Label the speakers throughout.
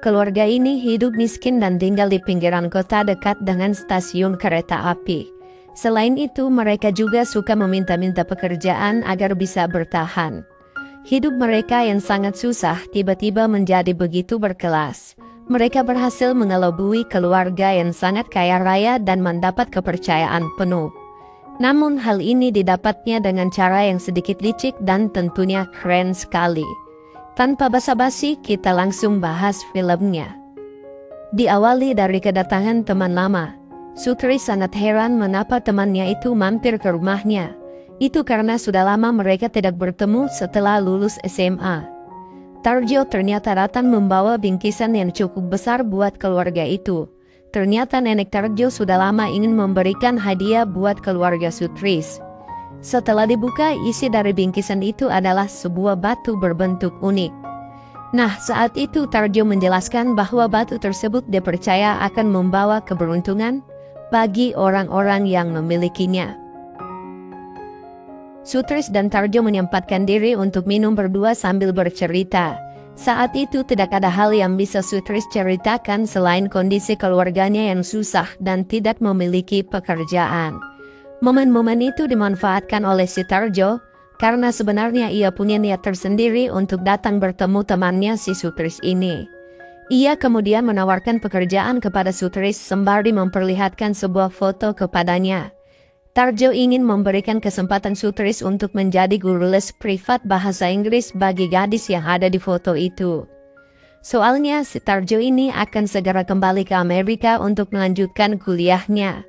Speaker 1: Keluarga ini hidup miskin dan tinggal di pinggiran kota dekat dengan stasiun kereta api. Selain itu, mereka juga suka meminta-minta pekerjaan agar bisa bertahan. Hidup mereka yang sangat susah tiba-tiba menjadi begitu berkelas. Mereka berhasil mengelabui keluarga yang sangat kaya raya dan mendapat kepercayaan penuh. Namun hal ini didapatnya dengan cara yang sedikit licik dan tentunya keren sekali. Tanpa basa-basi, kita langsung bahas filmnya. Diawali dari kedatangan teman lama. Sutris sangat heran mengapa temannya itu mampir ke rumahnya. Itu karena sudah lama mereka tidak bertemu setelah lulus SMA. Tarjo ternyata datang membawa bingkisan yang cukup besar buat keluarga itu. Ternyata nenek Tarjo sudah lama ingin memberikan hadiah buat keluarga Sutris. Setelah dibuka, isi dari bingkisan itu adalah sebuah batu berbentuk unik. Nah, saat itu Tarjo menjelaskan bahwa batu tersebut dipercaya akan membawa keberuntungan bagi orang-orang yang memilikinya. Sutris dan Tarjo menyempatkan diri untuk minum berdua sambil bercerita. Saat itu tidak ada hal yang bisa Sutris ceritakan selain kondisi keluarganya yang susah dan tidak memiliki pekerjaan. Momen-momen itu dimanfaatkan oleh si Tarjo, karena sebenarnya ia punya niat tersendiri untuk datang bertemu temannya si Sutris ini. Ia kemudian menawarkan pekerjaan kepada Sutris sembari memperlihatkan sebuah foto kepadanya. Tarjo ingin memberikan kesempatan Sutris untuk menjadi guru les privat bahasa Inggris bagi gadis yang ada di foto itu. Soalnya si Tarjo ini akan segera kembali ke Amerika untuk melanjutkan kuliahnya.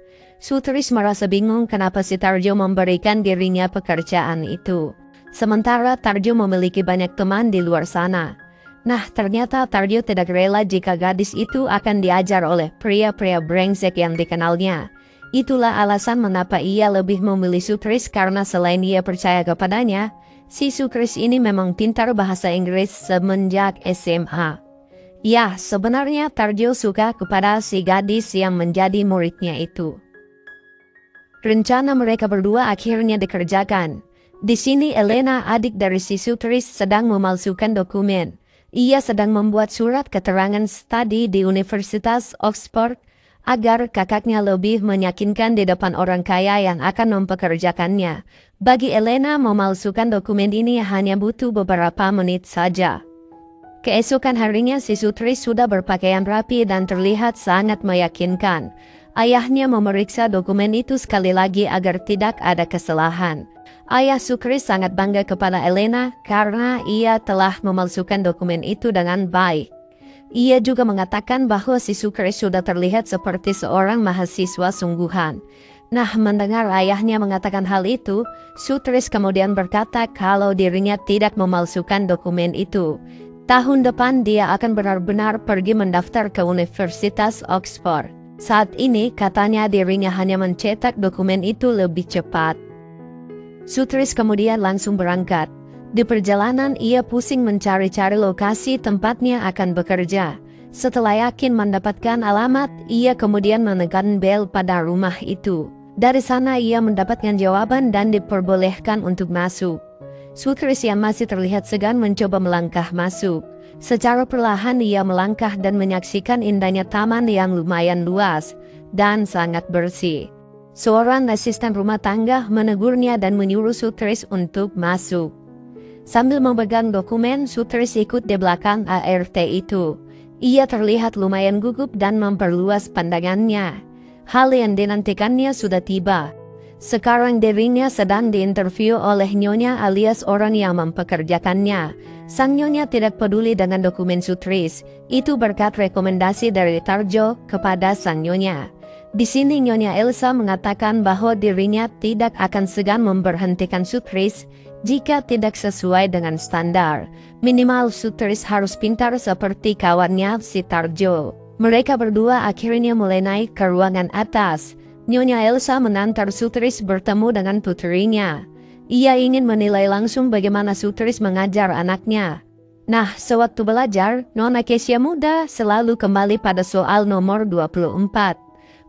Speaker 1: Sutris merasa bingung kenapa si Tarjo memberikan dirinya pekerjaan itu. Sementara Tarjo memiliki banyak teman di luar sana. Nah, ternyata Tarjo tidak rela jika gadis itu akan diajar oleh pria-pria brengsek yang dikenalnya. Itulah alasan mengapa ia lebih memilih Sutris karena selain ia percaya kepadanya, si Sutris ini memang pintar bahasa Inggris semenjak SMA. Ya, sebenarnya Tarjo suka kepada si gadis yang menjadi muridnya itu. Rencana mereka berdua akhirnya dikerjakan. Di sini Elena, adik dari si Sutris, sedang memalsukan dokumen. Ia sedang membuat surat keterangan studi di Universitas Oxford agar kakaknya lebih meyakinkan di depan orang kaya yang akan mempekerjakannya. Bagi Elena, memalsukan dokumen ini hanya butuh beberapa menit saja. Keesokan harinya si Sutris sudah berpakaian rapi dan terlihat sangat meyakinkan. Ayahnya memeriksa dokumen itu sekali lagi agar tidak ada kesalahan. Ayah Sutris sangat bangga kepada Elena karena ia telah memalsukan dokumen itu dengan baik. Ia juga mengatakan bahwa si Sutris sudah terlihat seperti seorang mahasiswa sungguhan. Nah, mendengar ayahnya mengatakan hal itu, Sutris kemudian berkata kalau dirinya tidak memalsukan dokumen itu. Tahun depan dia akan benar-benar pergi mendaftar ke Universitas Oxford. Saat ini katanya dirinya hanya mencetak dokumen itu lebih cepat. Sutris kemudian langsung berangkat. Di perjalanan ia pusing mencari-cari lokasi tempatnya akan bekerja. Setelah yakin mendapatkan alamat, ia kemudian menekan bel pada rumah itu. Dari sana ia mendapatkan jawaban dan diperbolehkan untuk masuk. Sutris yang masih terlihat segan mencoba melangkah masuk. Secara perlahan ia melangkah dan menyaksikan indahnya taman yang lumayan luas dan sangat bersih. Seorang asisten rumah tangga menegurnya dan menyuruh Sutris untuk masuk. Sambil memegang dokumen, Sutris ikut di belakang ART itu. Ia terlihat lumayan gugup dan memperluas pandangannya. Hal yang dinantikannya sudah tiba. Sekarang dirinya sedang diinterview oleh Nyonya alias orang yang mempekerjakannya. Sang Nyonya tidak peduli dengan dokumen Sutris. Itu berkat rekomendasi dari Tarjo kepada Sang Nyonya. Di sini Nyonya Elsa mengatakan bahwa dirinya tidak akan segan memberhentikan Sutris jika tidak sesuai dengan standar. Minimal Sutris harus pintar seperti kawannya si Tarjo. Mereka berdua akhirnya mulai naik ke ruangan atas. Nyonya Elsa menantar Sutris bertemu dengan putrinya. Ia ingin menilai langsung bagaimana Sutris mengajar anaknya. Nah, sewaktu belajar, Nona Kesia muda selalu kembali pada soal nomor 24.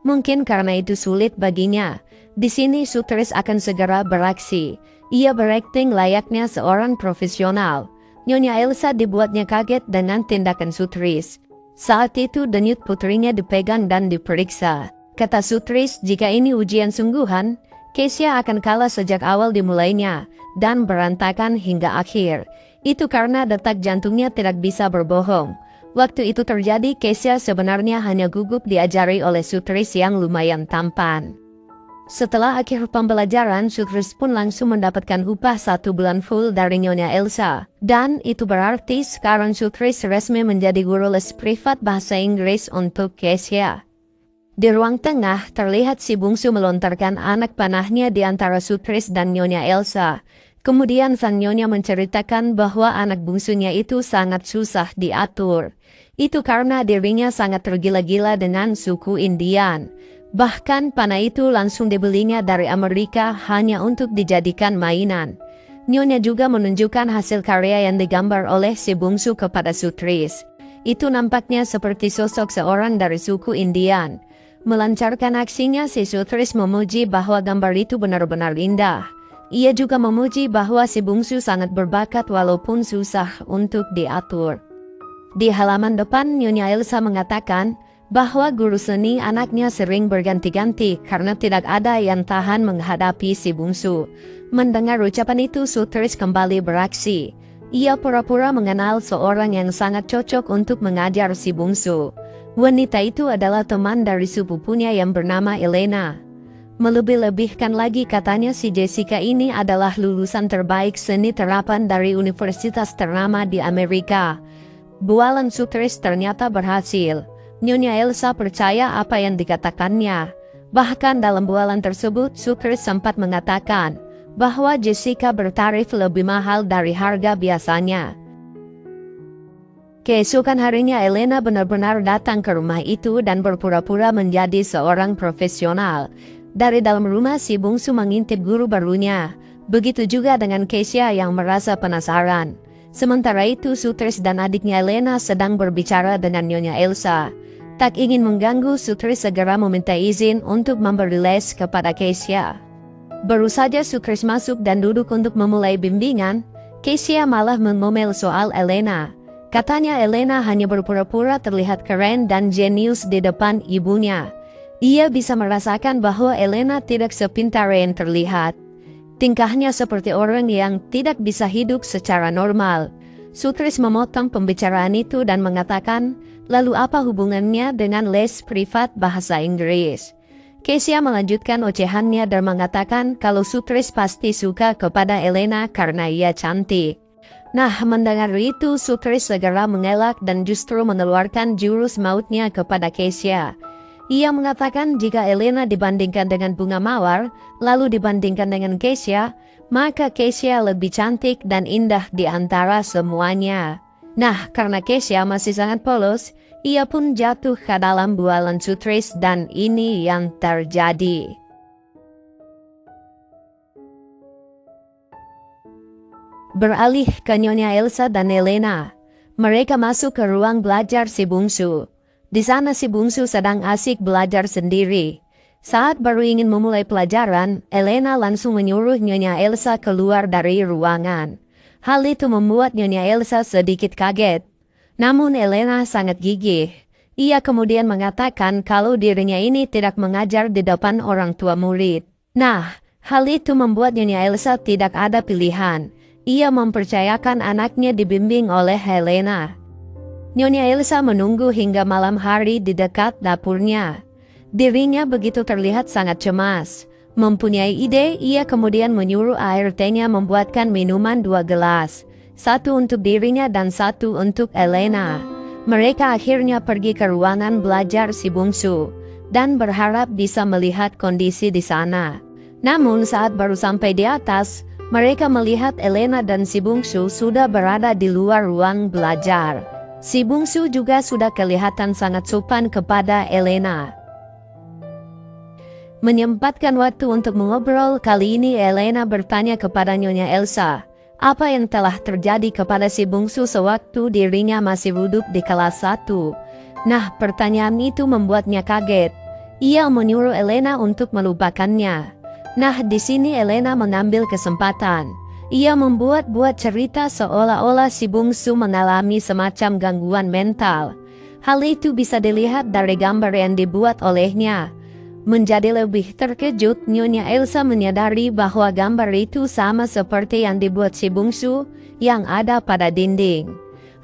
Speaker 1: Mungkin karena itu sulit baginya. Di sini Sutris akan segera beraksi. Ia berakting layaknya seorang profesional. Nyonya Elsa dibuatnya kaget dengan tindakan Sutris. Saat itu denyut putrinya dipegang dan diperiksa. Kata Sutris, jika ini ujian sungguhan, Kesha akan kalah sejak awal dimulainya dan berantakan hingga akhir. Itu karena detak jantungnya tidak bisa berbohong. Waktu itu terjadi, Kesha sebenarnya hanya gugup diajari oleh Sutris yang lumayan tampan. Setelah akhir pembelajaran, Sutris pun langsung mendapatkan upah 1 bulan full dari Nyonya Elsa. Dan itu berarti sekarang Sutris resmi menjadi guru les privat bahasa Inggris untuk Kesha. Di ruang tengah, terlihat si bungsu melontarkan anak panahnya di antara Sutris dan Nyonya Elsa. Kemudian sang Nyonya menceritakan bahwa anak bungsunya itu sangat susah diatur. Itu karena dirinya sangat tergila-gila dengan suku Indian. Bahkan panah itu langsung dibelinya dari Amerika hanya untuk dijadikan mainan. Nyonya juga menunjukkan hasil karya yang digambar oleh si bungsu kepada Sutris. Itu nampaknya seperti sosok seorang dari suku Indian. Melancarkan aksinya, si Sutris memuji bahwa gambar itu benar-benar indah. Ia juga memuji bahwa si bungsu sangat berbakat walaupun susah untuk diatur. Di halaman depan, Nyonya Elsa mengatakan bahwa guru seni anaknya sering berganti-ganti karena tidak ada yang tahan menghadapi si bungsu. Mendengar ucapan itu, Sutris kembali beraksi. Ia pura-pura mengenal seorang yang sangat cocok untuk mengajar si bungsu. Wanita itu adalah teman dari sepupunya yang bernama Elena. Melebih-lebihkan lagi, katanya si Jessica ini adalah lulusan terbaik seni terapan dari universitas ternama di Amerika. Bualan Sutris ternyata berhasil. Nyonya Elsa percaya apa yang dikatakannya. Bahkan dalam bualan tersebut, Sutris sempat mengatakan bahwa Jessica bertarif lebih mahal dari harga biasanya. Keesokan harinya Elena benar-benar datang ke rumah itu dan berpura-pura menjadi seorang profesional. Dari dalam rumah, si bungsu mengintip guru barunya. Begitu juga dengan Kesha yang merasa penasaran. Sementara itu, Sutris dan adiknya Elena sedang berbicara dengan Nyonya Elsa. Tak ingin mengganggu, Sutris segera meminta izin untuk memberi les kepada Kesha. Baru saja Sutris masuk dan duduk untuk memulai bimbingan, Kesha malah mengomel soal Elena. Katanya Elena hanya berpura-pura terlihat keren dan jenius di depan ibunya. Ia bisa merasakan bahwa Elena tidak sepintar yang terlihat. Tingkahnya seperti orang yang tidak bisa hidup secara normal. Sutris memotong pembicaraan itu dan mengatakan, lalu apa hubungannya dengan les privat bahasa Inggris? Kesha melanjutkan ocehannya dan mengatakan kalau Sutris pasti suka kepada Elena karena ia cantik. Nah, mendengar itu, Sutris segera mengelak dan justru mengeluarkan jurus mautnya kepada Kesha. Ia mengatakan jika Elena dibandingkan dengan bunga mawar, lalu dibandingkan dengan Kesha, maka Kesha lebih cantik dan indah di antara semuanya. Nah, karena Kesha masih sangat polos, ia pun jatuh ke dalam bualan Sutris dan ini yang terjadi. Beralih ke Nyonya Elsa dan Elena. Mereka masuk ke ruang belajar si bungsu. Di sana si bungsu sedang asik belajar sendiri. Saat baru ingin memulai pelajaran, Elena langsung menyuruh Nyonya Elsa keluar dari ruangan. Hal itu membuat Nyonya Elsa sedikit kaget. Namun Elena sangat gigih. Ia kemudian mengatakan kalau dirinya ini tidak mengajar di depan orang tua murid. Nah, hal itu membuat Nyonya Elsa tidak ada pilihan. Ia mempercayakan anaknya dibimbing oleh Helena. Nyonya Elsa menunggu hingga malam hari di dekat dapurnya. Dirinya begitu terlihat sangat cemas. Mempunyai ide, ia kemudian menyuruh ART-nya membuatkan minuman 2 gelas. 1 untuk dirinya dan 1 untuk Elena. Mereka akhirnya pergi ke ruangan belajar si bungsu dan berharap bisa melihat kondisi di sana. Namun saat baru sampai di atas, mereka melihat Elena dan si bungsu sudah berada di luar ruang belajar. Si bungsu juga sudah kelihatan sangat sopan kepada Elena. Menyempatkan waktu untuk mengobrol, kali ini Elena bertanya kepada Nyonya Elsa, apa yang telah terjadi kepada si bungsu sewaktu dirinya masih duduk di kelas 1. Nah, pertanyaan itu membuatnya kaget. Ia menyuruh Elena untuk melupakannya. Nah, di sini Elena mengambil kesempatan. Ia membuat-buat cerita seolah-olah si bungsu mengalami semacam gangguan mental. Hal itu bisa dilihat dari gambar yang dibuat olehnya. Menjadi lebih terkejut, Nyonya Elsa menyadari bahwa gambar itu sama seperti yang dibuat si bungsu yang ada pada dinding.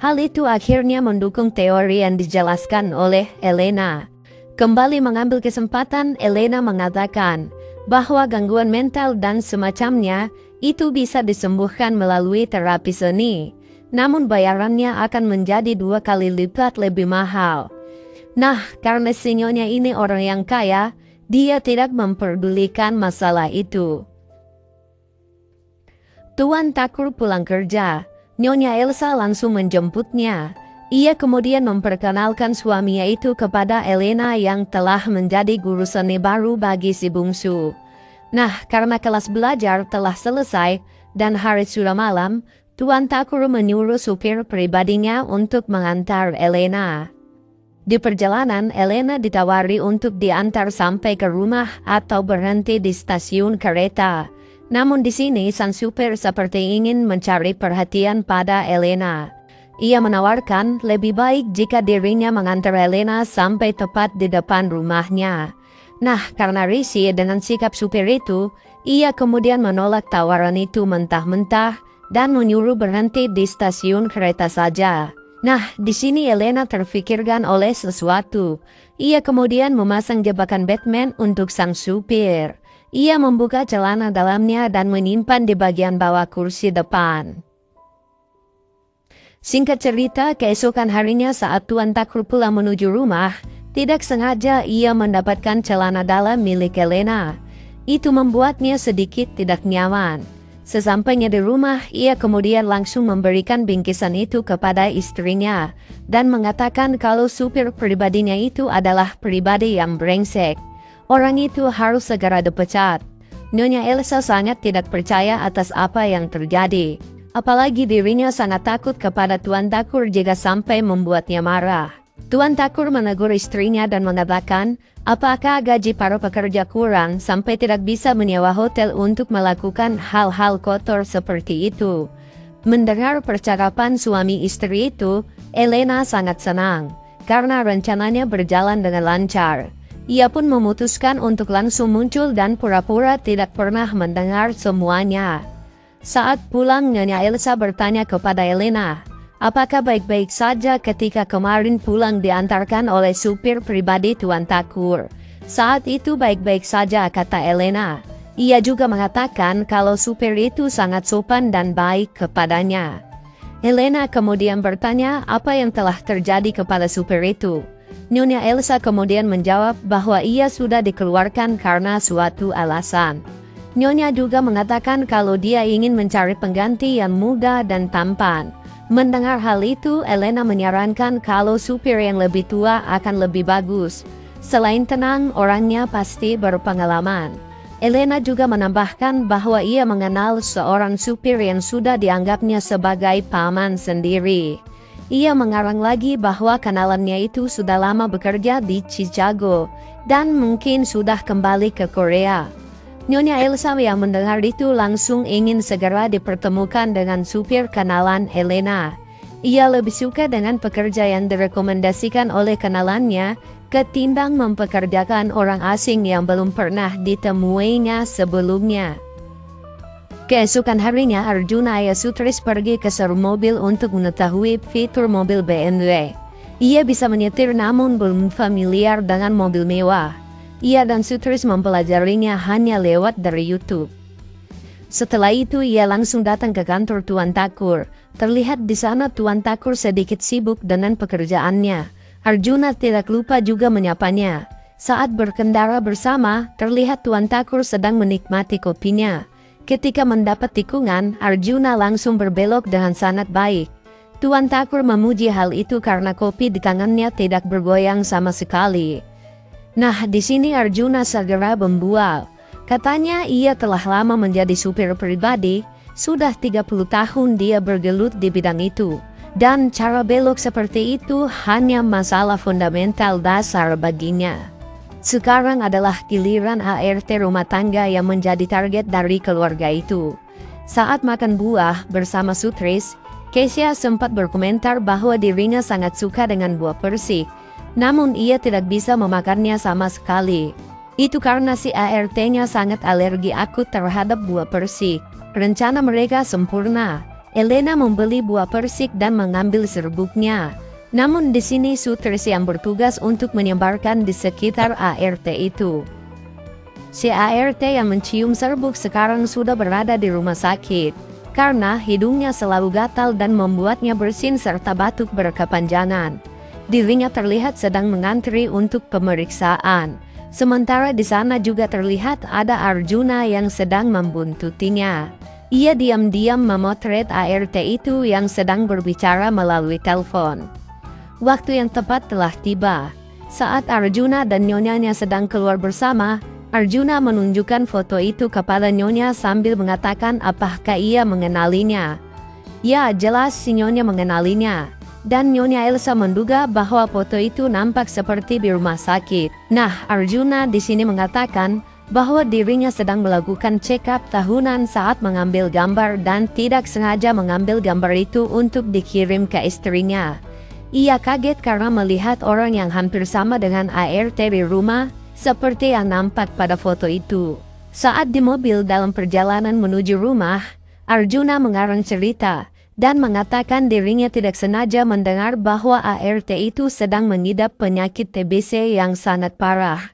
Speaker 1: Hal itu akhirnya mendukung teori yang dijelaskan oleh Elena. Kembali mengambil kesempatan, Elena mengatakan bahwa gangguan mental dan semacamnya itu bisa disembuhkan melalui terapi seni. Namun bayarannya akan menjadi 2 kali lipat lebih mahal. Nah, karena si Nyonya ini orang yang kaya, dia tidak memperdulikan masalah itu. Tuan Thakur pulang kerja. Nyonya Elsa langsung menjemputnya. Ia kemudian memperkenalkan suaminya itu kepada Elena yang telah menjadi guru seni baru bagi si bungsu. Nah, karena kelas belajar telah selesai dan hari sudah malam, Tuan Thakur menyuruh supir pribadinya untuk mengantar Elena. Di perjalanan, Elena ditawari untuk diantar sampai ke rumah atau berhenti di stasiun kereta. Namun di sini sang supir seperti ingin mencari perhatian pada Elena. Ia menawarkan lebih baik jika dirinya mengantar Elena sampai tepat di depan rumahnya. Nah, karena risih dengan sikap supir itu, ia kemudian menolak tawaran itu mentah-mentah dan menyuruh berhenti di stasiun kereta saja. Nah, di sini Elena terfikirkan oleh sesuatu. Ia kemudian memasang jebakan Batman untuk sang supir. Ia membuka celana dalamnya dan menyimpan di bagian bawah kursi depan. Singkat cerita, keesokan harinya saat Tuan Thakur pulang menuju rumah, tidak sengaja ia mendapatkan celana dalam milik Elena. Itu membuatnya sedikit tidak nyaman. Sesampainya di rumah, ia kemudian langsung memberikan bingkisan itu kepada istrinya dan mengatakan kalau supir pribadinya itu adalah pribadi yang brengsek. Orang itu harus segera dipecat. Nyonya Elsa sangat tidak percaya atas apa yang terjadi. Apalagi dirinya sangat takut kepada Tuan Thakur jika sampai membuatnya marah. Tuan Thakur menegur istrinya dan mengatakan, apakah gaji para pekerja kurang sampai tidak bisa menyewa hotel untuk melakukan hal-hal kotor seperti itu? Mendengar percakapan suami istri itu, Elena sangat senang, karena rencananya berjalan dengan lancar. Ia pun memutuskan untuk langsung muncul dan pura-pura tidak pernah mendengar semuanya. Saat pulang, Nyonya Elsa bertanya kepada Elena, apakah baik-baik saja ketika kemarin pulang diantarkan oleh supir pribadi Tuan Thakur? Saat itu baik-baik saja, kata Elena. Ia juga mengatakan kalau supir itu sangat sopan dan baik kepadanya. Elena kemudian bertanya apa yang telah terjadi kepada supir itu. Nyonya Elsa kemudian menjawab bahwa ia sudah dikeluarkan karena suatu alasan. Nyonya juga mengatakan kalau dia ingin mencari pengganti yang muda dan tampan. Mendengar hal itu, Elena menyarankan kalau supir yang lebih tua akan lebih bagus. Selain tenang, orangnya pasti berpengalaman. Elena juga menambahkan bahwa ia mengenal seorang supir yang sudah dianggapnya sebagai paman sendiri. Ia mengarang lagi bahwa kenalannya itu sudah lama bekerja di Chicago dan mungkin sudah kembali ke Korea. Nyonya Elsa yang mendengar itu langsung ingin segera dipertemukan dengan supir kenalan Elena. Ia lebih suka dengan pekerja yang direkomendasikan oleh kenalannya ketimbang mempekerjakan orang asing yang belum pernah ditemuinya sebelumnya. Keesokan harinya, Arjuna Ayasutris pergi ke showroom mobil untuk mengetahui fitur mobil BMW. Ia bisa menyetir namun belum familiar dengan mobil mewah. Ia dan Sutris mempelajarinya hanya lewat dari YouTube. Setelah itu ia langsung datang ke kantor Tuan Thakur. Terlihat di sana Tuan Thakur sedikit sibuk dengan pekerjaannya. Arjuna tidak lupa juga menyapanya. Saat berkendara bersama, terlihat Tuan Thakur sedang menikmati kopinya. Ketika mendapat tikungan, Arjuna langsung berbelok dengan sangat baik. Tuan Thakur memuji hal itu karena kopi di tangannya tidak bergoyang sama sekali. Nah, di sini Arjuna segera membual. Katanya ia telah lama menjadi supir pribadi, sudah 30 tahun dia bergelut di bidang itu. Dan cara belok seperti itu hanya masalah fundamental dasar baginya. Sekarang adalah giliran ART rumah tangga yang menjadi target dari keluarga itu. Saat makan buah bersama Sutris, Kesya sempat berkomentar bahwa dirinya sangat suka dengan buah persik, namun ia tidak bisa memakannya sama sekali. Itu karena si ART-nya sangat alergi akut terhadap buah persik. Rencana mereka sempurna. Elena membeli buah persik dan mengambil serbuknya. Namun di sini Sutris yang bertugas untuk menyebarkan di sekitar ART itu. Si ART yang mencium serbuk sekarang sudah berada di rumah sakit, karena hidungnya selalu gatal dan membuatnya bersin serta batuk berkepanjangan. Dirinya terlihat sedang mengantri untuk pemeriksaan. Sementara di sana juga terlihat ada Arjuna yang sedang membuntutinya. Ia diam-diam memotret ART itu yang sedang berbicara melalui telepon. Waktu yang tepat telah tiba. Saat Arjuna dan nyonyanya sedang keluar bersama, Arjuna menunjukkan foto itu kepada nyonya sambil mengatakan apakah ia mengenalinya. Ya, jelas si nyonya mengenalinya. Dan nyonya Elsa menduga bahwa foto itu nampak seperti di rumah sakit. Nah, Arjuna di sini mengatakan bahwa dirinya sedang melakukan check-up tahunan saat mengambil gambar dan tidak sengaja mengambil gambar itu untuk dikirim ke istrinya. Ia kaget karena melihat orang yang hampir sama dengan ART di rumah, seperti yang nampak pada foto itu. Saat di mobil dalam perjalanan menuju rumah, Arjuna mengarang cerita dan mengatakan dirinya tidak sengaja mendengar bahwa ART itu sedang mengidap penyakit TBC yang sangat parah.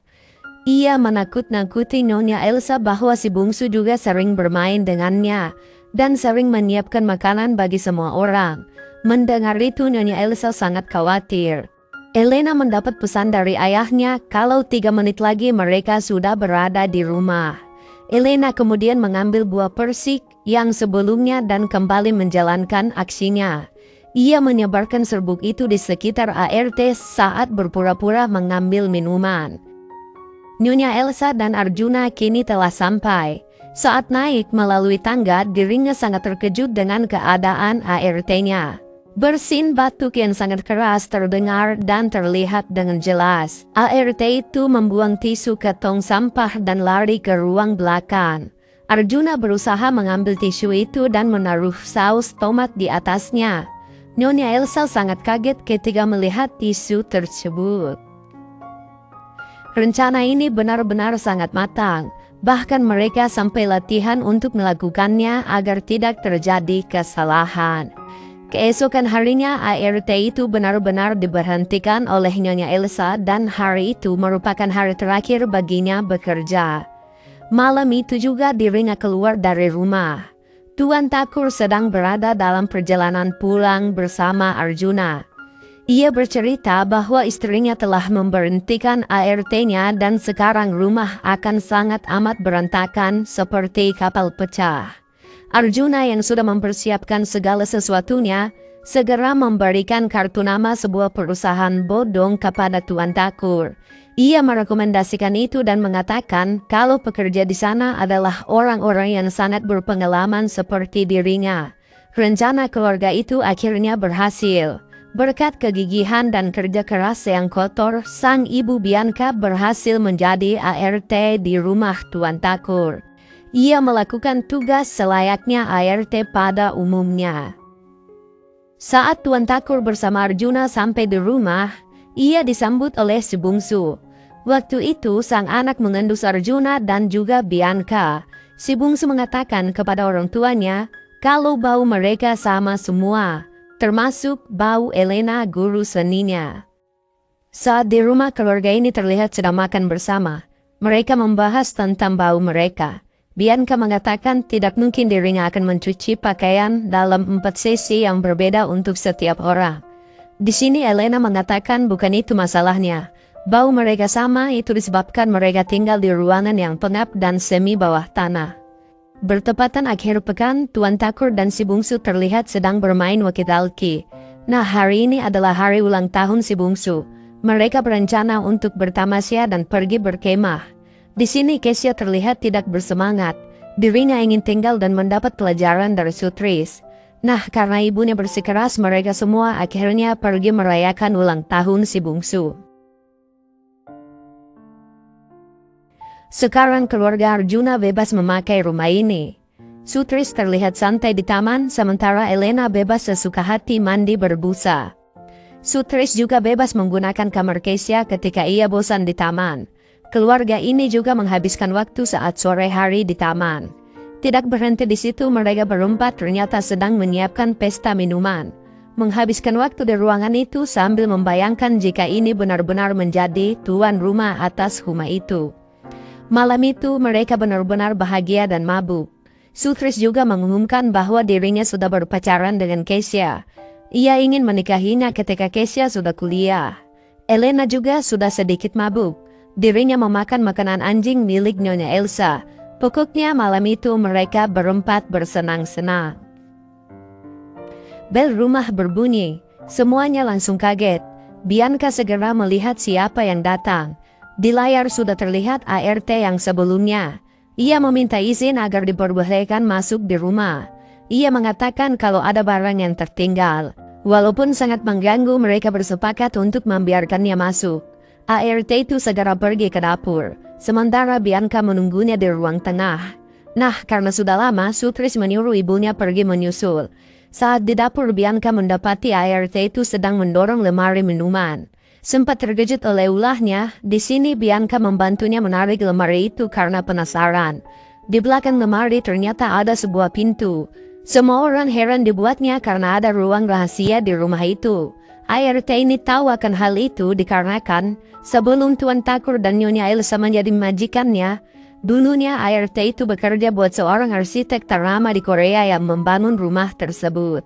Speaker 1: Ia menakut-nakuti Nyonya Elsa bahwa si bungsu juga sering bermain dengannya dan sering menyiapkan makanan bagi semua orang. Mendengar itu Nyonya Elsa sangat khawatir. Elena mendapat pesan dari ayahnya kalau 3 menit lagi mereka sudah berada di rumah. Elena kemudian mengambil buah persik yang sebelumnya dan kembali menjalankan aksinya. Ia menyebarkan serbuk itu di sekitar ART saat berpura-pura mengambil minuman. Nyonya Elsa dan Arjuna kini telah sampai. Saat naik melalui tangga, dirinya sangat terkejut dengan keadaan ART-nya. Bersin batuk yang sangat keras terdengar dan terlihat dengan jelas. ART itu membuang tisu ke tong sampah dan lari ke ruang belakang. Arjuna berusaha mengambil tisu itu dan menaruh saus tomat di atasnya. Nyonya Elsa sangat kaget ketika melihat tisu tersebut. Rencana ini benar-benar sangat matang. Bahkan mereka sampai latihan untuk melakukannya agar tidak terjadi kesalahan. Keesokan harinya ART itu benar-benar diberhentikan oleh Nyonya Elsa dan hari itu merupakan hari terakhir baginya bekerja. Malam itu juga dirinya keluar dari rumah. Tuan Thakur sedang berada dalam perjalanan pulang bersama Arjuna. Ia bercerita bahwa istrinya telah memberhentikan ART-nya dan sekarang rumah akan sangat amat berantakan seperti kapal pecah. Arjuna yang sudah mempersiapkan segala sesuatunya, segera memberikan kartu nama sebuah perusahaan bodong kepada Tuan Thakur. Ia merekomendasikan itu dan mengatakan kalau pekerja di sana adalah orang-orang yang sangat berpengalaman seperti dirinya. Rencana keluarga itu akhirnya berhasil. Berkat kegigihan dan kerja keras yang kotor, sang ibu Bianca berhasil menjadi ART di rumah Tuan Thakur. Ia melakukan tugas selayaknya ART pada umumnya. Saat Tuan Thakur bersama Arjuna sampai di rumah, ia disambut oleh si bungsu. Waktu itu sang anak mengendus Arjuna dan juga Bianca. Si bungsu mengatakan kepada orang tuanya kalau bau mereka sama semua, termasuk bau Elena guru seninya. Saat di rumah keluarga ini terlihat sedang makan bersama. Mereka membahas tentang bau mereka. Bianca mengatakan tidak mungkin dirinya akan mencuci pakaian dalam 4 sesi yang berbeda untuk setiap orang. Di sini Elena mengatakan bukan itu masalahnya. Bau mereka sama itu disebabkan mereka tinggal di ruangan yang pengap dan semi bawah tanah. Bertepatan akhir pekan, Tuan Thakur dan si bungsu terlihat sedang bermain walkie-talkie. Nah, hari ini adalah hari ulang tahun si bungsu. Mereka berencana untuk bertamasya dan pergi berkemah. Di sini Kesya terlihat tidak bersemangat. Dirinya ingin tinggal dan mendapat pelajaran dari Sutris. Nah, karena ibunya bersikeras, mereka semua akhirnya pergi merayakan ulang tahun si bungsu. Sekarang keluarga Arjuna bebas memakai rumah ini. Sutris terlihat santai di taman, sementara Elena bebas sesuka hati mandi berbusa. Sutris juga bebas menggunakan kamar Kesya ketika ia bosan di taman. Keluarga ini juga menghabiskan waktu saat sore hari di taman. Tidak berhenti di situ, mereka berempat ternyata sedang menyiapkan pesta minuman. Menghabiskan waktu di ruangan itu sambil membayangkan jika ini benar-benar menjadi tuan rumah atas rumah itu. Malam itu mereka benar-benar bahagia dan mabuk. Sutris juga mengumumkan bahwa dirinya sudah berpacaran dengan Kesya. Ia ingin menikahinya ketika Kesya sudah kuliah. Elena juga sudah sedikit mabuk. Dirinya memakan makanan anjing milik Nyonya Elsa. Pokoknya malam itu mereka berempat bersenang-senang. Bel rumah berbunyi. Semuanya langsung kaget. Bianca segera melihat siapa yang datang. Di layar sudah terlihat ART yang sebelumnya. Ia meminta izin agar diperbolehkan masuk di rumah. Ia mengatakan kalau ada barang yang tertinggal. Walaupun sangat mengganggu, mereka bersepakat untuk membiarkannya masuk. ART itu segera pergi ke dapur. Sementara Bianca menunggunya di ruang tengah. Nah, karena sudah lama, Sutris menyuruh ibunya pergi menyusul. Saat di dapur, Bianca mendapati ART itu sedang mendorong lemari minuman. Sempat terkejut oleh ulahnya, di sini Bianca membantunya menarik lemari itu karena penasaran. Di belakang lemari ternyata ada sebuah pintu. Semua orang heran dibuatnya karena ada ruang rahasia di rumah itu. ART ini tahu akan hal itu dikarenakan sebelum Tuan Takur dan Nyonya Elsa menjadi majikannya, dulunya ART itu bekerja buat seorang arsitek ternama di Korea yang membangun rumah tersebut.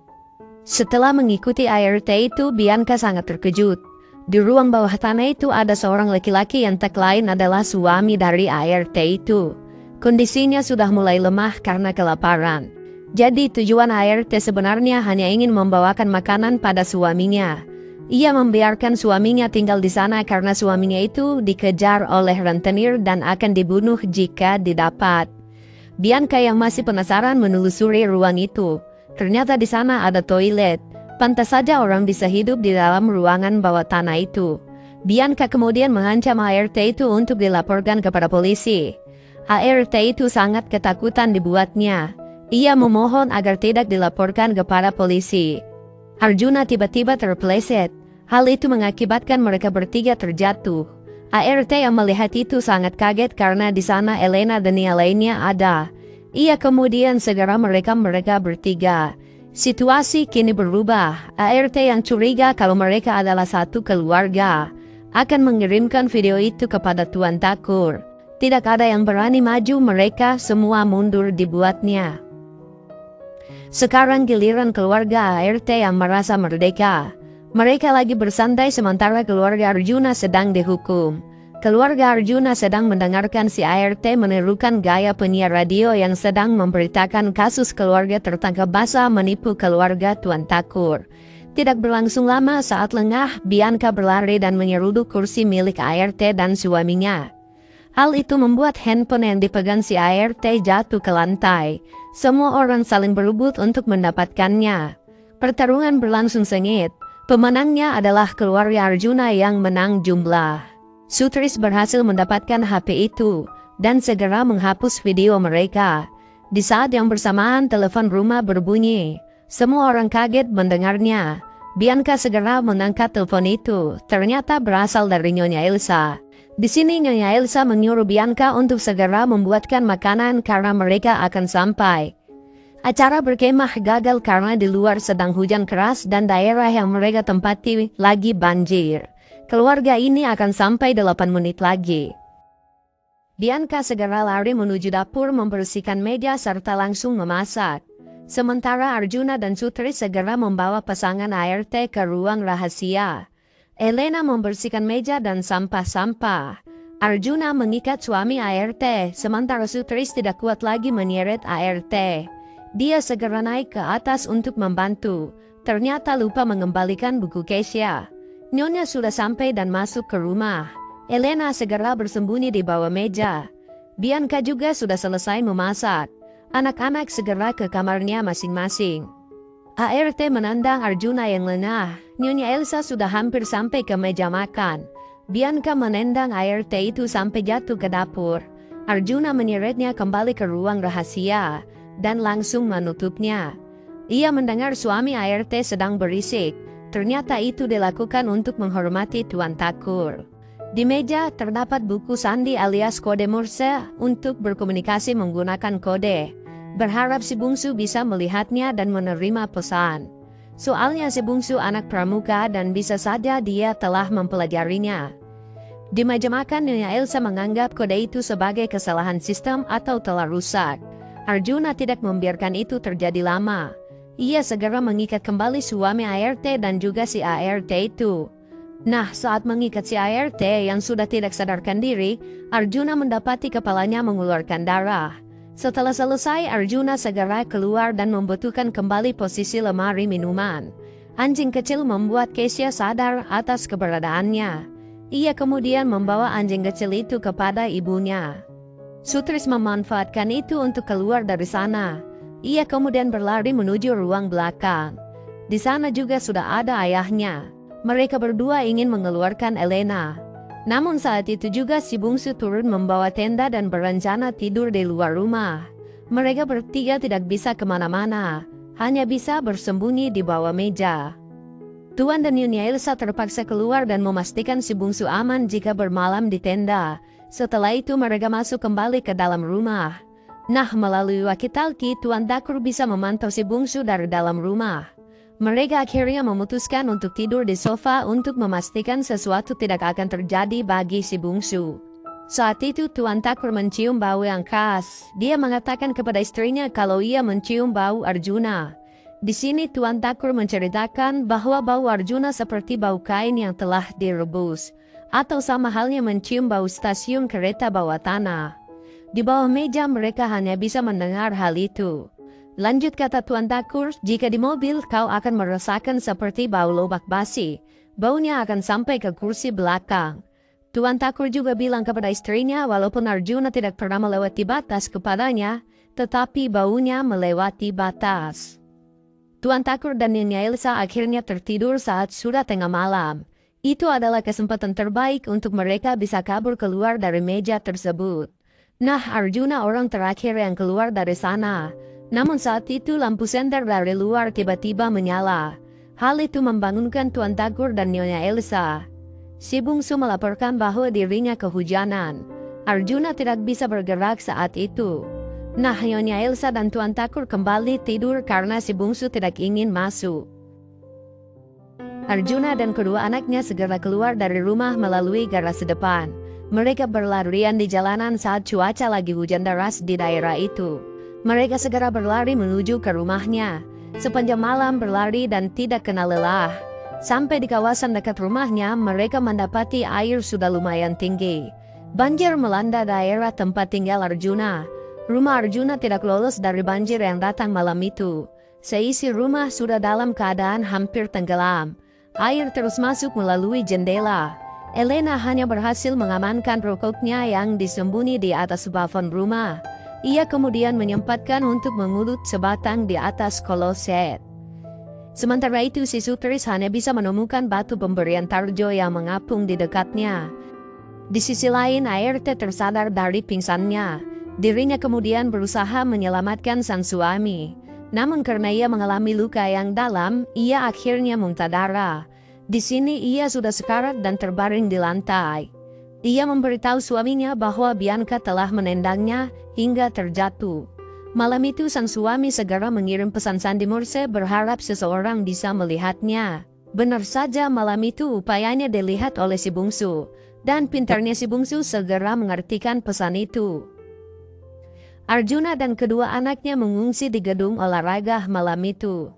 Speaker 1: Setelah mengikuti ART itu, Bianca sangat terkejut. Di ruang bawah tanah itu ada seorang laki-laki yang tak lain adalah suami dari ART itu. Kondisinya sudah mulai lemah karena kelaparan. Jadi tujuan ART sebenarnya hanya ingin membawakan makanan pada suaminya. Ia membiarkan suaminya tinggal di sana karena suaminya itu dikejar oleh rentenir dan akan dibunuh jika didapat. Bianca yang masih penasaran menelusuri ruang itu. Ternyata di sana ada toilet. Pantas saja orang bisa hidup di dalam ruangan bawah tanah itu. Bianca kemudian mengancam ART itu untuk dilaporkan kepada polisi. ART itu sangat ketakutan dibuatnya. Ia memohon agar tidak dilaporkan kepada polisi. Arjuna tiba-tiba terpeleset. Hal itu mengakibatkan mereka bertiga terjatuh. ART yang melihat itu sangat kaget karena di sana Elena dan yang lainnya ada. Ia kemudian segera merekam mereka bertiga. Situasi kini berubah. ART yang curiga kalau mereka adalah satu keluarga akan mengirimkan video itu kepada Tuan Takur. Tidak ada yang berani maju, mereka semua mundur dibuatnya. Sekarang giliran keluarga ART yang merasa merdeka. Mereka lagi bersantai sementara keluarga Arjuna sedang dihukum. Keluarga Arjuna sedang mendengarkan si ART menirukan gaya penyiar radio yang sedang memberitakan kasus keluarga tertangkap basah menipu keluarga Tuan Takur. Tidak berlangsung lama, saat lengah, Bianca berlari dan menyeruduk kursi milik ART dan suaminya. Hal itu membuat handphone yang dipegang si ART jatuh ke lantai. Semua orang saling berebut untuk mendapatkannya. Pertarungan berlangsung sengit. Pemenangnya adalah keluarga Arjuna yang menang jumlah. Sutris berhasil mendapatkan HP itu dan segera menghapus video mereka. Di saat yang bersamaan telepon rumah berbunyi. Semua orang kaget mendengarnya. Bianca segera mengangkat telepon itu. Ternyata berasal dari Nyonya Elsa. Di sini Nyonya Elsa menyuruh Bianca untuk segera membuatkan makanan karena mereka akan sampai. Acara berkemah gagal karena di luar sedang hujan keras dan daerah yang mereka tempati lagi banjir. Keluarga ini akan sampai 8 menit lagi. Bianca segera lari menuju dapur membersihkan meja serta langsung memasak. Sementara Arjuna dan Sutris segera membawa pasangan ART ke ruang rahasia. Elena membersihkan meja dan sampah-sampah. Arjuna mengikat suami ART, sementara Sutris tidak kuat lagi menyeret ART. Dia segera naik ke atas untuk membantu. Ternyata lupa mengembalikan buku Kesya. Nyonya sudah sampai dan masuk ke rumah. Elena segera bersembunyi di bawah meja. Bianca juga sudah selesai memasak. Anak-anak segera ke kamarnya masing-masing. ART menandang Arjuna yang lengah. Nyonya Elsa sudah hampir sampai ke meja makan. Bianca menendang ART itu sampai jatuh ke dapur. Arjuna menyeretnya kembali ke ruang rahasia. dan langsung menutupnya. Ia mendengar suami ART sedang berisik. Ternyata itu dilakukan untuk menghormati Tuan Takur. Di meja terdapat buku sandi alias kode Morse untuk berkomunikasi menggunakan kode. Berharap si bungsu bisa melihatnya dan menerima pesan. Soalnya si bungsu anak pramuka dan bisa saja dia telah mempelajarinya. Di meja makan, Nyonya Elsa menganggap kode itu sebagai kesalahan sistem atau telah rusak. Arjuna tidak membiarkan itu terjadi lama. Ia segera mengikat kembali suami ART dan juga si ART itu. Nah, saat mengikat si ART yang sudah tidak sadarkan diri, Arjuna mendapati kepalanya mengeluarkan darah. Setelah selesai, Arjuna segera keluar dan membutuhkan kembali posisi lemari minuman. Anjing kecil membuat Kesha sadar atas keberadaannya. Ia kemudian membawa anjing kecil itu kepada ibunya. Sutris memanfaatkan itu untuk keluar dari sana. Ia kemudian berlari menuju ruang belakang. Di sana juga sudah ada ayahnya. Mereka berdua ingin mengeluarkan Elena. Namun saat itu juga si bungsu turun membawa tenda dan berencana tidur di luar rumah. Mereka bertiga tidak bisa kemana-mana, hanya bisa bersembunyi di bawah meja. Tuan dan Nyonya Elsa terpaksa keluar dan memastikan si bungsu aman jika bermalam di tenda. Setelah itu mereka masuk kembali ke dalam rumah. Nah, melalui walkie-talkie, Tuan Takur bisa memantau si bungsu dari dalam rumah. Mereka akhirnya memutuskan untuk tidur di sofa untuk memastikan sesuatu tidak akan terjadi bagi si bungsu. Saat itu Tuan Takur mencium bau yang khas. Dia mengatakan kepada istrinya kalau ia mencium bau Arjuna. Di sini Tuan Takur menceritakan bahwa bau Arjuna seperti bau kain yang telah direbus, atau sama halnya mencium bau stasiun kereta bawah tanah. Di bawah meja mereka hanya bisa mendengar hal itu. Lanjut kata Tuan Takur, jika di mobil kau akan merasakan seperti bau lobak basi. Baunya akan sampai ke kursi belakang. Tuan Takur juga bilang kepada istrinya walaupun Arjuna tidak pernah melewati batas kepadanya, tetapi baunya melewati batas. Tuan Takur dan Nyonya Elsa akhirnya tertidur saat sudah tengah malam. Itu adalah kesempatan terbaik untuk mereka bisa kabur keluar dari meja tersebut. Nah, Arjuna orang terakhir yang keluar dari sana. Namun saat itu lampu senter dari luar tiba-tiba menyala. Hal itu membangunkan Tuan Takur dan Nyonya Elsa. Si bungsu melaporkan bahwa dirinya kehujanan. Arjuna tidak bisa bergerak saat itu. Nah, Nyonya Elsa dan Tuan Takur kembali tidur karena si bungsu tidak ingin masuk. Arjuna dan kedua anaknya segera keluar dari rumah melalui garasi depan. Mereka berlarian di jalanan saat cuaca lagi hujan deras di daerah itu. Mereka segera berlari menuju ke rumahnya. Sepanjang malam berlari dan tidak kenal lelah. Sampai di kawasan dekat rumahnya, mereka mendapati air sudah lumayan tinggi. Banjir melanda daerah tempat tinggal Arjuna. Rumah Arjuna tidak lolos dari banjir yang datang malam itu. Seisi rumah sudah dalam keadaan hampir tenggelam. Air terus masuk melalui jendela. Elena hanya berhasil mengamankan rokoknya yang disembunyi di atas plafon rumah. Ia kemudian menyempatkan untuk mengulut sebatang di atas kloset. Sementara itu si Sutris hanya bisa menemukan batu pemberian Tarjo yang mengapung di dekatnya. Di sisi lain ART tersadar dari pingsannya. Dirinya kemudian berusaha menyelamatkan sang suami. Namun karena ia mengalami luka yang dalam, ia akhirnya muntah darah. Di sini ia sudah sekarat dan terbaring di lantai. Ia memberitahu suaminya bahwa Bianca telah menendangnya hingga terjatuh. Malam itu sang suami segera mengirim pesan sandi Morse berharap seseorang bisa melihatnya. Benar saja malam itu upayanya dilihat oleh si bungsu. Dan pintarnya si bungsu segera mengartikan pesan itu. Arjuna dan kedua anaknya mengungsi di gedung olahraga malam itu.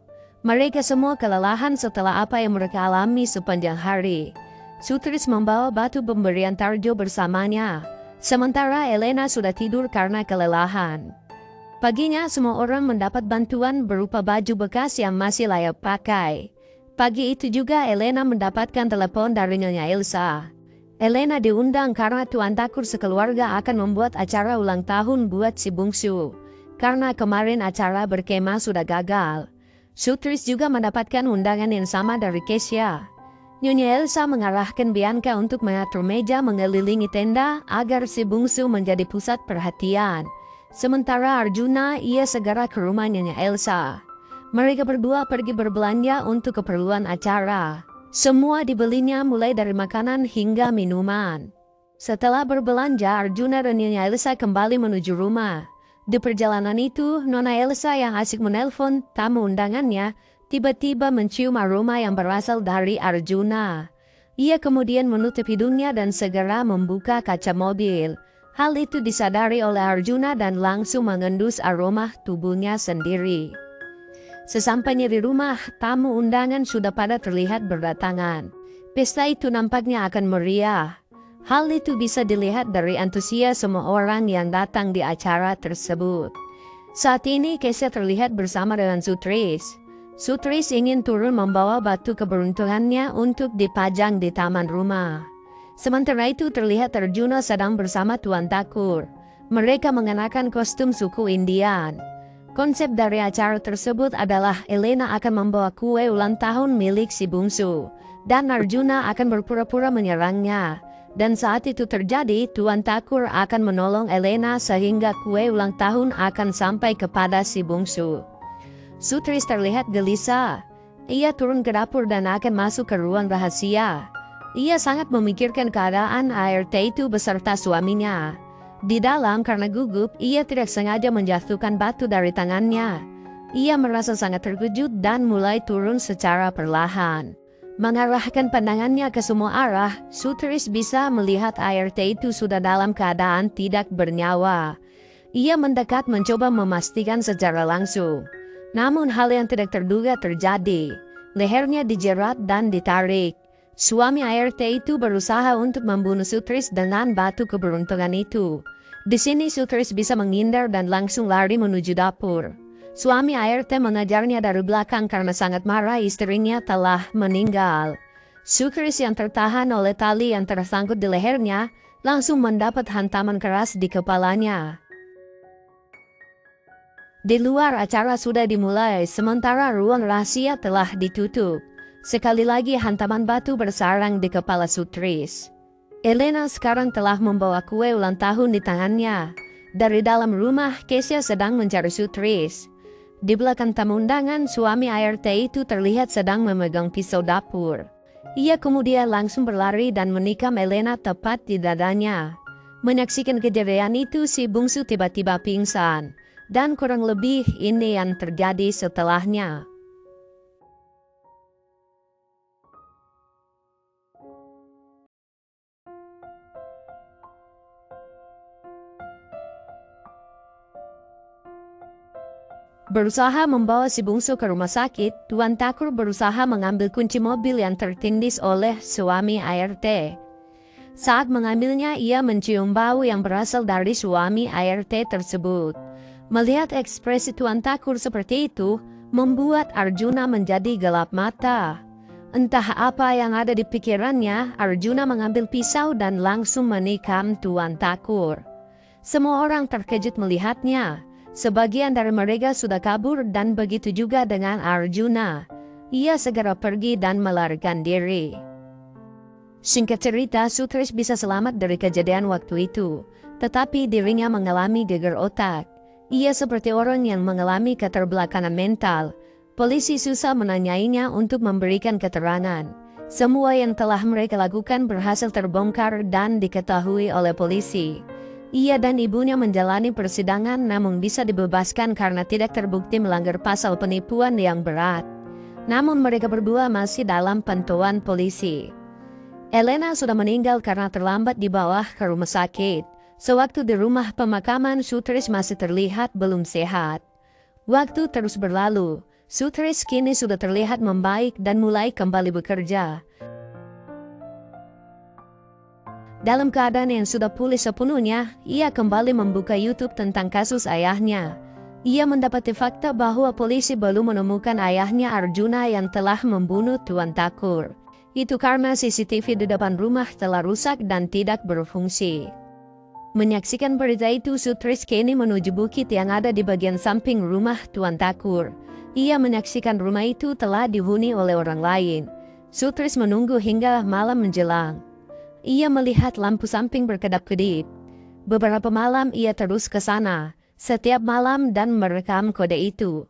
Speaker 1: Mereka semua kelelahan setelah apa yang mereka alami sepanjang hari. Sutris membawa batu pemberian Tarjo bersamanya. Sementara Elena sudah tidur karena kelelahan. Paginya semua orang mendapat bantuan berupa baju bekas yang masih layak pakai. Pagi itu juga Elena mendapatkan telepon dari Nyonya Elsa. Elena diundang karena Tuan Takur sekeluarga akan membuat acara ulang tahun buat si bungsu. Karena kemarin acara berkemah sudah gagal. Sutris juga mendapatkan undangan yang sama dari Kesha. Nyonya Elsa mengarahkan Bianca untuk mengatur meja mengelilingi tenda agar si bungsu menjadi pusat perhatian. Sementara Arjuna, ia segera ke rumah Nyonya Elsa. Mereka berdua pergi berbelanja untuk keperluan acara. Semua dibelinya mulai dari makanan hingga minuman. Setelah berbelanja, Arjuna dan Nyonya Elsa kembali menuju rumah. Di perjalanan itu, Nona Elsa yang asik menelpon tamu undangannya, tiba-tiba mencium aroma yang berasal dari Arjuna. Ia kemudian menutup hidungnya dan segera membuka kaca mobil. Hal itu disadari oleh Arjuna dan langsung mengendus aroma tubuhnya sendiri. Sesampainya di rumah, tamu undangan sudah pada terlihat berdatangan. Pesta itu nampaknya akan meriah. Hal itu bisa dilihat dari antusias semua orang yang datang di acara tersebut. Saat ini Kesha terlihat bersama dengan Sutris. Sutris ingin turun membawa batu keberuntungannya untuk dipajang di taman rumah. Sementara itu terlihat Arjuna sedang bersama Tuan Thakur. Mereka mengenakan kostum suku Indian. Konsep dari acara tersebut adalah Elena akan membawa kue ulang tahun milik si bungsu, dan Arjuna akan berpura-pura menyerangnya. Dan saat itu terjadi, Tuan Thakur akan menolong Elena sehingga kue ulang tahun akan sampai kepada si bungsu. Sutris terlihat gelisah. Ia turun ke dapur dan akan masuk ke ruang rahasia. Ia sangat memikirkan keadaan ART itu beserta suaminya. Di dalam, karena gugup, ia tidak sengaja menjatuhkan batu dari tangannya. Ia merasa sangat terkejut dan mulai turun secara perlahan. Mengarahkan pandangannya ke semua arah, Sutris bisa melihat ART itu sudah dalam keadaan tidak bernyawa. Ia mendekat mencoba memastikan secara langsung. Namun hal yang tidak terduga terjadi. Lehernya dijerat dan ditarik. Suami ART itu berusaha untuk membunuh Sutris dengan batu keberuntungan itu. Di sini Sutris bisa menghindar dan langsung lari menuju dapur. Suami ART mengejarnya dari belakang karena sangat marah istrinya telah meninggal. Sutris yang tertahan oleh tali yang tersangkut di lehernya langsung mendapat hantaman keras di kepalanya. Di luar acara sudah dimulai, sementara ruang rahasia telah ditutup. Sekali lagi hantaman batu bersarang di kepala Sutris. Elena sekarang telah membawa kue ulang tahun di tangannya. Dari dalam rumah, Kesha sedang mencari Sutris. Di belakang tamu undangan, suami ART itu terlihat sedang memegang pisau dapur. Ia kemudian langsung berlari dan menikam Elena tepat di dadanya. Menyaksikan kejadian itu, si bungsu tiba-tiba pingsan. Dan kurang lebih ini yang terjadi setelahnya. Berusaha membawa si bungsu ke rumah sakit, Tuan Thakur berusaha mengambil kunci mobil yang tertindis oleh suami ART. Saat mengambilnya, ia mencium bau yang berasal dari suami ART tersebut. Melihat ekspresi Tuan Thakur seperti itu, membuat Arjuna menjadi gelap mata. Entah apa yang ada di pikirannya, Arjuna mengambil pisau dan langsung menikam Tuan Thakur. Semua orang terkejut melihatnya. Sebagian dari mereka sudah kabur dan begitu juga dengan Arjuna. Ia segera pergi dan melarikan diri. Singkat cerita, Sutris bisa selamat dari kejadian waktu itu. Tetapi dirinya mengalami geger otak. Ia seperti orang yang mengalami keterbelakangan mental. Polisi susah menanyainya untuk memberikan keterangan. Semua yang telah mereka lakukan berhasil terbongkar dan diketahui oleh polisi. Ia dan ibunya menjalani persidangan namun bisa dibebaskan karena tidak terbukti melanggar pasal penipuan yang berat. Namun mereka berdua masih dalam pantauan polisi. Elena sudah meninggal karena terlambat dibawa ke rumah sakit. Sewaktu di rumah pemakaman, Sutris masih terlihat belum sehat. Waktu terus berlalu. Sutris kini sudah terlihat membaik dan mulai kembali bekerja. Dalam keadaan yang sudah pulih sepenuhnya, ia kembali membuka YouTube tentang kasus ayahnya. Ia mendapati fakta bahwa polisi belum menemukan ayahnya Arjuna yang telah membunuh Tuan Thakur. Itu karena CCTV di depan rumah telah rusak dan tidak berfungsi. Menyaksikan berita itu, Sutris kini menuju bukit yang ada di bagian samping rumah Tuan Thakur. Ia menyaksikan rumah itu telah dihuni oleh orang lain. Sutris menunggu hingga malam menjelang. Ia melihat lampu samping berkedap-kedip. Beberapa malam ia terus ke sana. setiap malam dan merekam kode itu.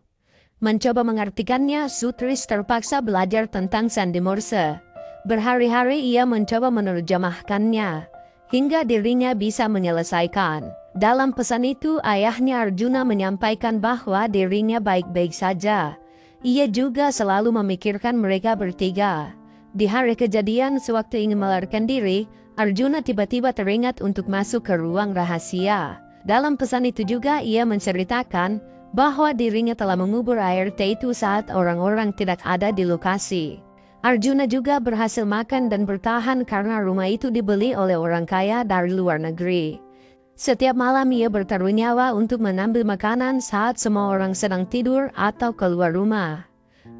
Speaker 1: Mencoba mengartikannya, Sutris terpaksa belajar tentang sandi Morse. Berhari-hari ia mencoba menerjemahkannya, hingga dirinya bisa menyelesaikan. Dalam pesan itu, ayahnya Arjuna menyampaikan bahwa dirinya baik-baik saja. Ia juga selalu memikirkan mereka bertiga. Di hari kejadian, sewaktu ingin melarikan diri, Arjuna tiba-tiba teringat untuk masuk ke ruang rahasia. Dalam pesan itu juga ia menceritakan bahwa dirinya telah mengubur air teh itu saat orang-orang tidak ada di lokasi. Arjuna juga berhasil makan dan bertahan karena rumah itu dibeli oleh orang kaya dari luar negeri. Setiap malam ia bertaruh nyawa untuk mengambil makanan saat semua orang sedang tidur atau keluar rumah.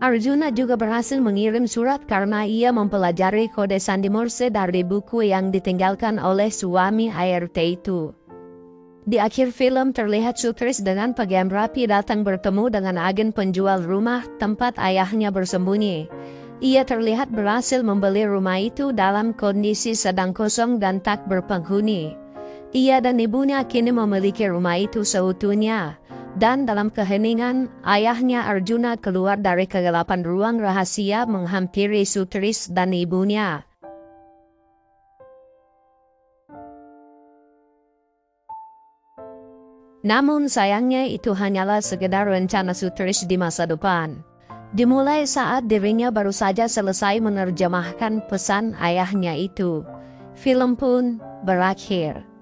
Speaker 1: Arjuna juga berhasil mengirim surat karena ia mempelajari kode sandi Morse dari buku yang ditinggalkan oleh suami air teh itu. Di akhir film terlihat Sutris dengan pakaian rapi datang bertemu dengan agen penjual rumah tempat ayahnya bersembunyi. Ia terlihat berhasil membeli rumah itu dalam kondisi sedang kosong dan tak berpenghuni. Ia dan ibunya kini memiliki rumah itu seutuhnya. Dan dalam keheningan, ayahnya Arjuna keluar dari kegelapan ruang rahasia menghampiri Sutris dan ibunya. Namun sayangnya itu hanyalah sekedar rencana Sutris di masa depan. Dimulai saat dirinya baru saja selesai menerjemahkan pesan ayahnya itu. Film pun berakhir.